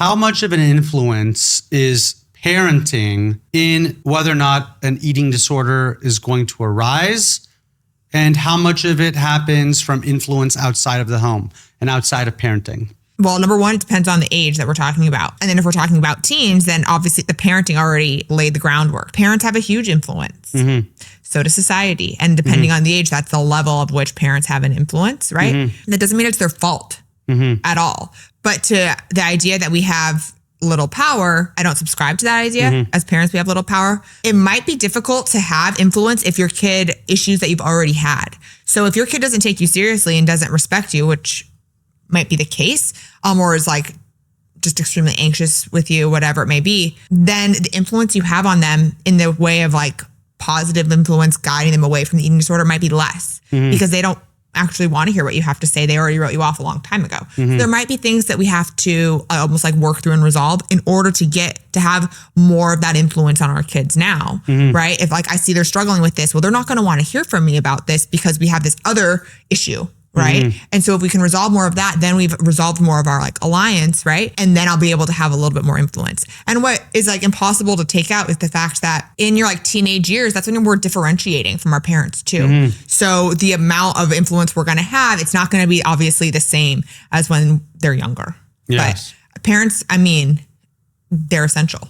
how much of an influence is parenting in whether or not an eating disorder is going to arise, and how much of it happens from influence outside of the home and outside of parenting? Well, number one, it depends on the age that we're talking about. And then if we're talking about teens, then obviously the parenting already laid the groundwork. Parents have a huge influence. Mm-hmm. So does society. And depending on the age, that's the level of which parents have an influence, right? Mm-hmm. That doesn't mean it's their fault at all. But to the idea that we have little power, I don't subscribe to that idea. As parents, we have little power. It might be difficult to have influence if your kid issues that you've already had. So if your kid doesn't take you seriously and doesn't respect you, which might be the case, or is like just extremely anxious with you, whatever it may be, then the influence you have on them in the way of like positive influence, guiding them away from the eating disorder might be less because they don't actually want to hear what you have to say. They already wrote you off a long time ago. So there might be things that we have to almost like work through and resolve in order to get to have more of that influence on our kids now, right? If like I see they're struggling with this, well, they're not going to want to hear from me about this because we have this other issue. Right. And so if we can resolve more of that, then we've resolved more of our like alliance. Right. And then I'll be able to have a little bit more influence. And what is like impossible to take out is the fact that in your like teenage years, that's when we're differentiating from our parents too. So the amount of influence we're going to have, it's not going to be obviously the same as when they're younger. Yes. But parents, I mean, they're essential.